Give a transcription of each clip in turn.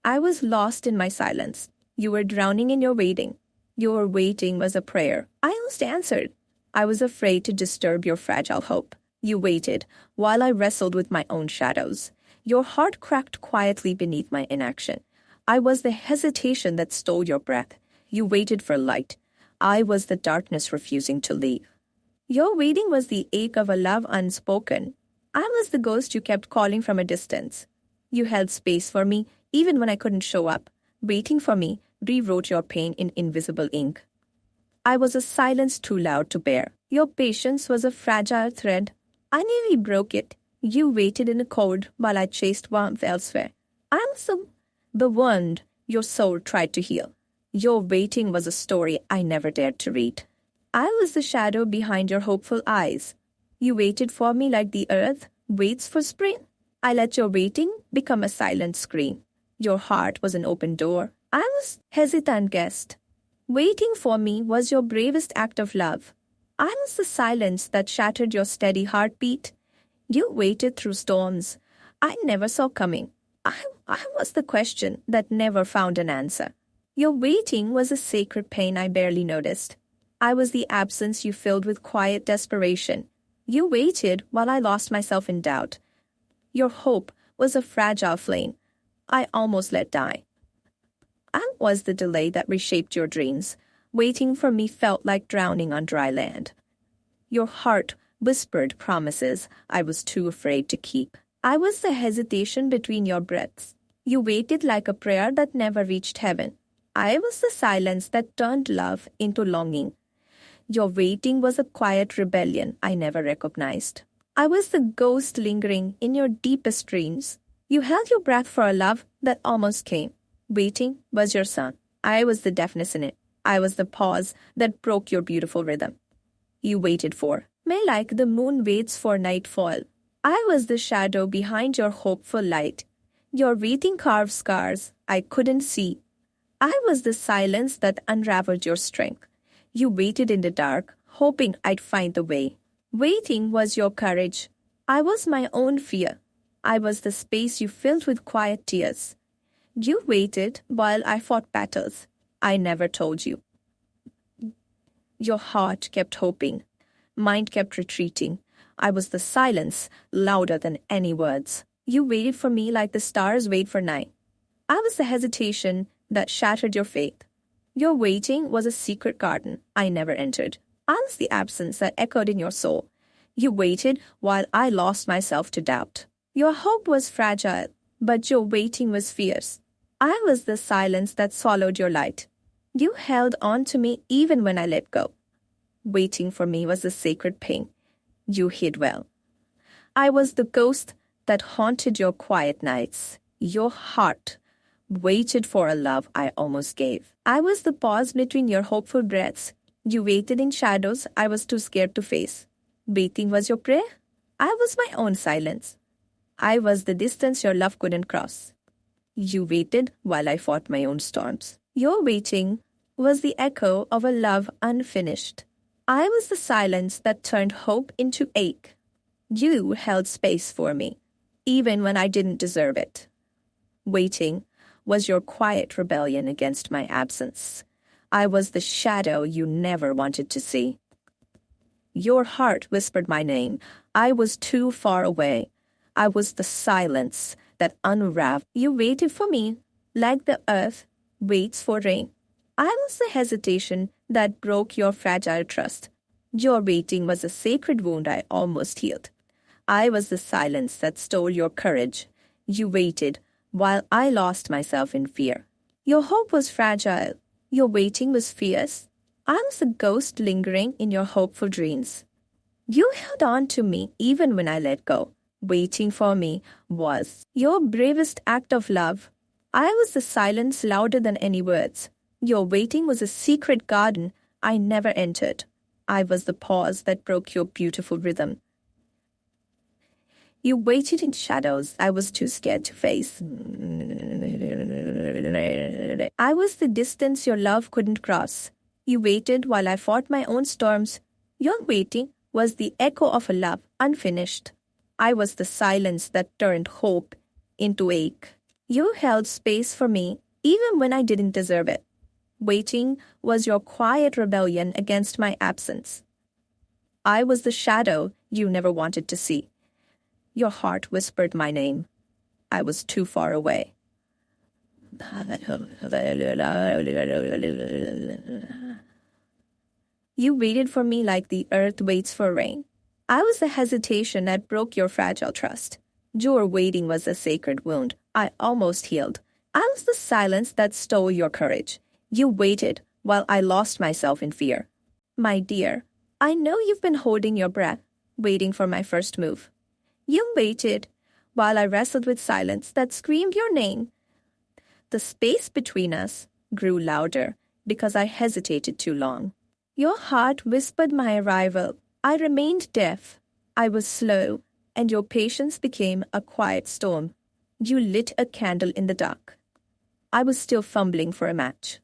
I was lost in my silence. You were drowning in your waiting. Your waiting was a prayer. I almost answered. I was afraid to disturb your fragile hope. You waited while I wrestled with my own shadows. Your heart cracked quietly beneath my inaction. I was the hesitation that stole your breath. You waited for light. I was the darkness refusing to leave. Your waiting was the ache of a love unspoken. I was the ghost you kept calling from a distance. You held space for me even when I couldn't show up. Waiting for me rewrote your pain in invisible ink. I was a silence too loud to bear. Your patience was a fragile thread. I nearly broke it. You waited in a cold while I chased warmth elsewhere. I was the wound your soul tried to heal. Your waiting was a story I never dared to read. I was the shadow behind your hopeful eyes. You waited for me like the earth waits for spring. I let your waiting become a silent scream. Your heart was an open door. I was hesitant guest. Waiting for me was your bravest act of love. I was the silence that shattered your steady heartbeat. You waited through storms I never saw coming. I was the question that never found an answer. Your waiting was a sacred pain I barely noticed. I was the absence you filled with quiet desperation. You waited while I lost myself in doubt. Your hope was a fragile flame I almost let die. I was the delay that reshaped your dreams. Waiting for me felt like drowning on dry land. Your heart whispered promises I was too afraid to keep. I was the hesitation between your breaths. You waited like a prayer that never reached heaven. I was the silence that turned love into longing. Your waiting was a quiet rebellion I never recognized. I was the ghost lingering in your deepest dreams. You held your breath for a love that almost came. Waiting was your song. I was the deafness in it. I was the pause that broke your beautiful rhythm. You waited for me like the moon waits for nightfall. I was the shadow behind your hopeful light. Your waiting carved scars I couldn't see. I was the silence that unraveled your strength. You waited in the dark, hoping I'd find the way. Waiting was your courage. I was my own fear. I was the space you filled with quiet tears. You waited while I fought battles I never told you. Your heart kept hoping. Mine kept retreating. I was the silence, louder than any words. You waited for me like the stars wait for night. I was the hesitation that shattered your faith. Your waiting was a secret garden I never entered. I was the absence that echoed in your soul. You waited while I lost myself to doubt. Your hope was fragile, but your waiting was fierce. I was the silence that swallowed your light. You held on to me even when I let go. Waiting for me was a sacred pain you hid well. I was the ghost that haunted your quiet nights. Your heart waited for a love I almost gave. I was the pause between your hopeful breaths. You waited in shadows I was too scared to face. Waiting was your prayer. I was my own silence. I was the distance your love couldn't cross. You waited while I fought my own storms. Your waiting was the echo of a love unfinished. I was the silence that turned hope into ache. You held space for me, even when I didn't deserve it. Waiting was your quiet rebellion against my absence. I was the shadow you never wanted to see. Your heart whispered my name. I was too far away. I was the silence that unraveled. You waited for me like the earth waits for rain. I was the hesitation that broke your fragile trust. Your waiting was a sacred wound I almost healed. I was the silence that stole your courage. You waited while I lost myself in fear. Your hope was fragile. Your waiting was fierce. I was a ghost lingering in your hopeful dreams. You held on to me even when I let go. Waiting for me was your bravest act of love. I was the silence louder than any words. Your waiting was a secret garden I never entered. I was the pause that broke your beautiful rhythm. You waited in shadows I was too scared to face. I was the distance your love couldn't cross. You waited while I fought my own storms. Your waiting was the echo of a love unfinished. I was the silence that turned hope into ache. You held space for me even when I didn't deserve it. Waiting was your quiet rebellion against my absence. I was the shadow you never wanted to see. Your heart whispered my name. I was too far away. You waited for me like the earth waits for rain. I was the hesitation that broke your fragile trust. Your waiting was a sacred wound I almost healed. I was the silence that stole your courage. You waited while I lost myself in fear. My dear, I know you've been holding your breath, waiting for my first move. You waited while I wrestled with silence that screamed your name. The space between us grew louder because I hesitated too long. Your heart whispered my arrival. I remained deaf. I was slow, and your patience became a quiet storm. You lit a candle in the dark. I was still fumbling for a match.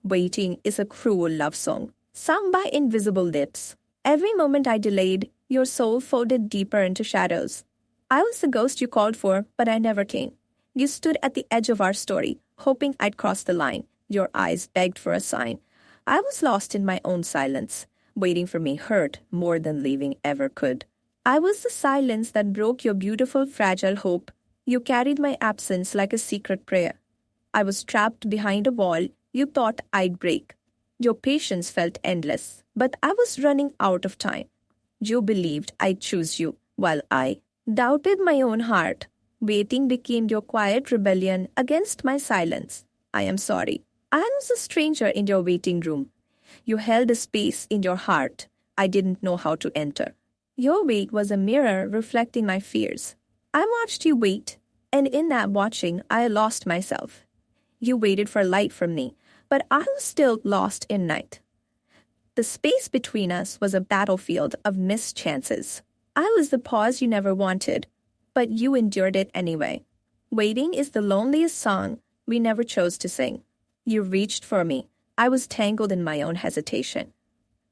Waiting is a cruel love song, sung by invisible lips. Every moment I delayed, your soul folded deeper into shadows. I was the ghost you called for, but I never came. You stood at the edge of our story, hoping I'd cross the line. Your eyes begged for a sign. I was lost in my own silence. Waiting for me hurt more than leaving ever could. I was the silence that broke your beautiful, fragile hope. You carried my absence like a secret prayer. I was trapped behind a wall you thought I'd break. Your patience felt endless, but I was running out of time. You believed I'd choose you, while I doubted my own heart. Waiting became your quiet rebellion against my silence. I am sorry. I was a stranger in your waiting room. You held a space in your heart I didn't know how to enter. Your wait was a mirror reflecting my fears. I watched you wait, and in that watching, I lost myself. You waited for light from me, but I was still lost in night. The space between us was a battlefield of missed chances. I was the pause you never wanted, but you endured it anyway. Waiting is the loneliest song we never chose to sing. You reached for me. I was tangled in my own hesitation.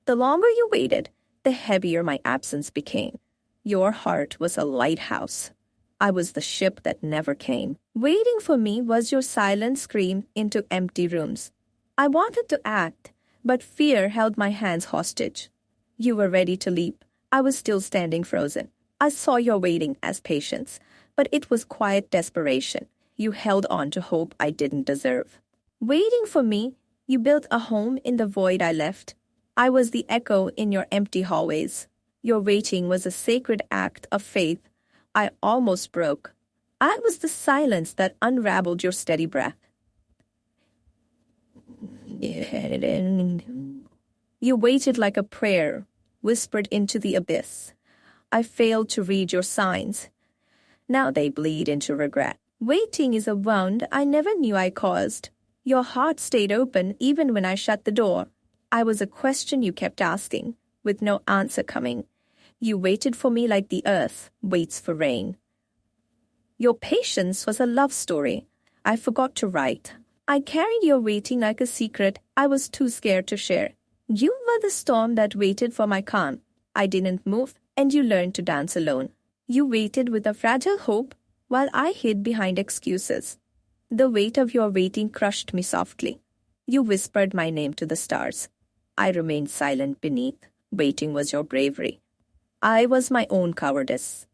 The longer you waited, the heavier my absence became. Your heart was a lighthouse. I was the ship that never came. Waiting for me was your silent scream into empty rooms. I wanted to act, but fear held my hands hostage. You were ready to leap. I was still standing frozen. I saw your waiting as patience, but it was quiet desperation. You held on to hope I didn't deserve. Waiting for me, you built a home in the void I left. I was the echo in your empty hallways. Your waiting was a sacred act of faith I almost broke. I was the silence that unraveled your steady breath. You waited like a prayer, whispered into the abyss. I failed to read your signs. Now they bleed into regret. Waiting is a wound I never knew I caused. Your heart stayed open even when I shut the door. I was a question you kept asking, with no answer coming. You waited for me like the earth waits for rain. Your patience was a love story I forgot to write. I carried your waiting like a secret I was too scared to share. You were the storm that waited for my calm. I didn't move, and you learned to dance alone. You waited with a fragile hope while I hid behind excuses. The weight of your waiting crushed me softly. You whispered my name to the stars. I remained silent beneath. Waiting was your bravery. I was my own cowardice.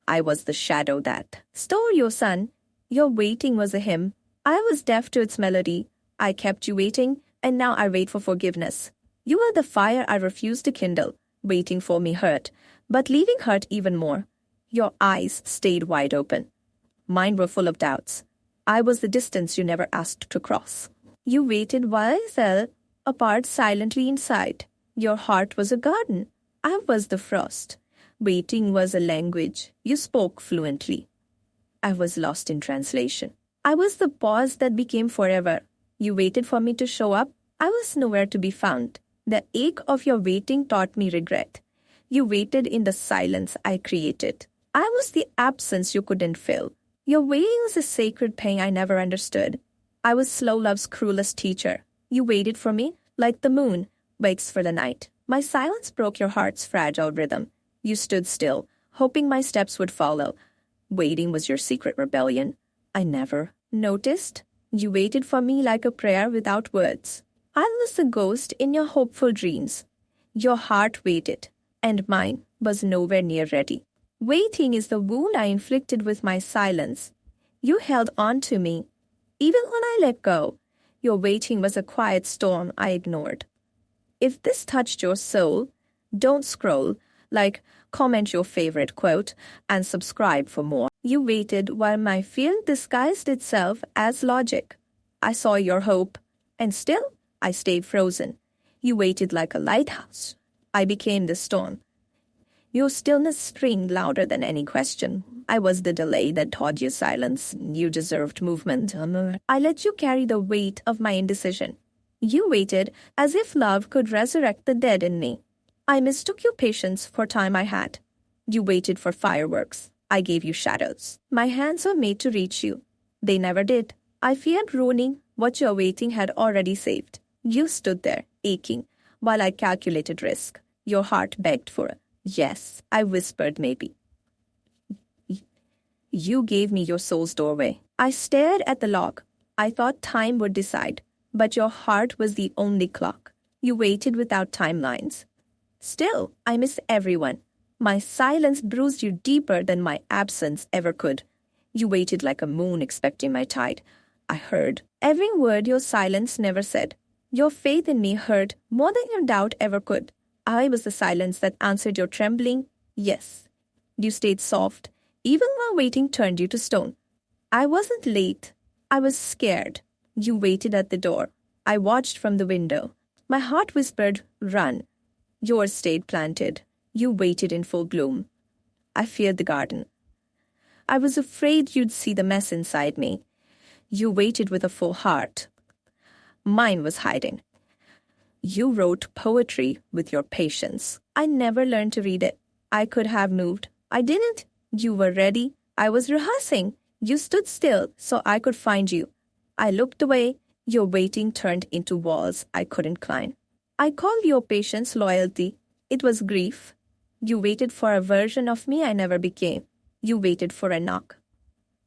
I was the shadow that stole your sun. Your waiting was a hymn. I was deaf to its melody. I kept you waiting, and now I wait for forgiveness. You were the fire I refused to kindle. Waiting for me hurt, but leaving hurt even more. Your eyes stayed wide open. Mine were full of doubts. I was the distance you never asked to cross. You waited while I fell apart silently inside. Your heart was a garden. I was the frost. Waiting was a language you spoke fluently. I was lost in translation. I was the pause that became forever. You waited for me to show up. I was nowhere to be found. The ache of your waiting taught me regret. You waited in the silence I created. I was the absence you couldn't fill. Your waiting was a sacred pain I never understood. I was slow love's cruelest teacher. You waited for me like the moon waits for the night. My silence broke your heart's fragile rhythm. You stood still, hoping my steps would follow. Waiting was your secret rebellion. I never noticed. You waited for me like a prayer without words. I was the ghost in your hopeful dreams. Your heart waited, and mine was nowhere near ready. Waiting is the wound I inflicted with my silence. You held on to me. Even when I let go, your waiting was a quiet storm I ignored. If this touched your soul, don't scroll, like, comment your favorite quote, and subscribe for more. You waited while my fear disguised itself as logic. I saw your hope, and still I stayed frozen. You waited like a lighthouse. I became the storm. Your stillness screamed louder than any question. I was the delay that taught you silence. You deserved movement. I let you carry the weight of my indecision. You waited as if love could resurrect the dead in me. I mistook your patience for time I had. You waited for fireworks. I gave you shadows. My hands were made to reach you. They never did. I feared ruining what your waiting had already saved. You stood there, aching, while I calculated risk. Your heart begged for a yes. I whispered maybe. You gave me your soul's doorway. I stared at the lock. I thought time would decide, but your heart was the only clock. You waited without timelines. Still, I miss everyone. My silence bruised you deeper than my absence ever could. You waited like a moon expecting my tide. I heard every word your silence never said. Your faith in me hurt more than your doubt ever could. I was the silence that answered your trembling yes. You stayed soft, even while waiting turned you to stone. I wasn't late. I was scared. You waited at the door. I watched from the window. My heart whispered, run. Yours stayed planted. You waited in full bloom. I feared the garden. I was afraid you'd see the mess inside me. You waited with a full heart. Mine was hiding. You wrote poetry with your patience. I never learned to read it. I could have moved. I didn't. You were ready. I was rehearsing. You stood still so I could find you. I looked away. Your waiting turned into walls I couldn't climb. I called your patience loyalty. It was grief. You waited for a version of me I never became. You waited for a knock.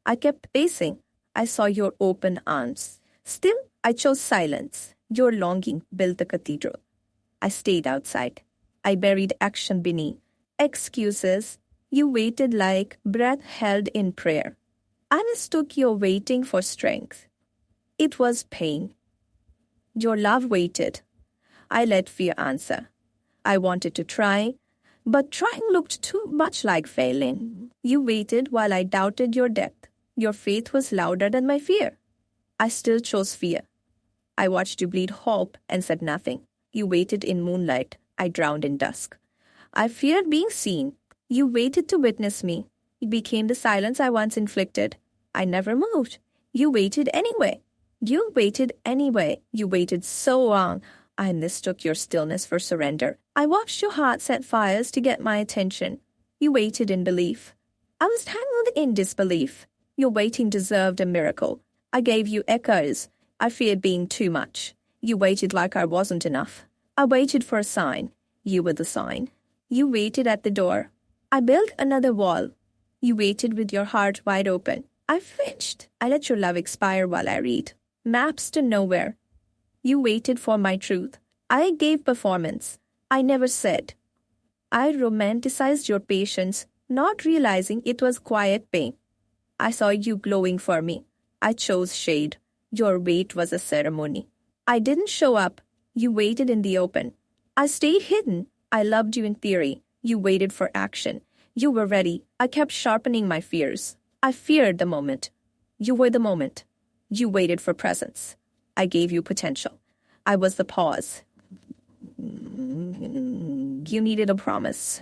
I kept pacing. I saw your open arms. Still, I chose silence. Your longing built a cathedral. I stayed outside. I buried action beneath. Excuses. You waited like breath held in prayer. I mistook your waiting for strength. It was pain. Your love waited. I let fear answer. I wanted to try, but trying looked too much like failing. You waited while I doubted your depth. Your faith was louder than my fear. I still chose fear. I watched you bleed hope and said nothing. You waited in moonlight. I drowned in dusk. I feared being seen. You waited to witness me. It became the silence I once inflicted. I never moved. You waited anyway. You waited anyway. You waited so long. I mistook your stillness for surrender. I watched your heart set fires to get my attention. You waited in belief. I was tangled in disbelief. Your waiting deserved a miracle. I gave you echoes. I feared being too much. You waited like I wasn't enough. I waited for a sign. You were the sign. You waited at the door. I built another wall. You waited with your heart wide open. I flinched. I let your love expire while I read. Maps to nowhere. You waited for my truth. I gave performance. I never said. I romanticized your patience, not realizing it was quiet pain. I saw you glowing for me. I chose shade. Your wait was a ceremony. I didn't show up. You waited in the open. I stayed hidden. I loved you in theory. You waited for action. You were ready. I kept sharpening my fears. I feared the moment. You were the moment. You waited for presence. I gave you potential. I was the pause. You needed a promise.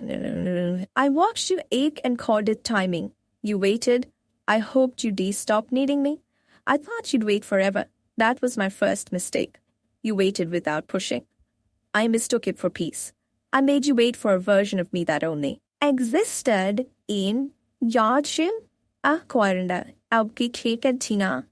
I watched you ache and called it timing. You waited. I hoped you'd stop needing me. I thought you'd wait forever. That was my first mistake. You waited without pushing. I mistook it for peace. I made you wait for a version of me that only existed in Yardship. Quaranda. Albki Tina.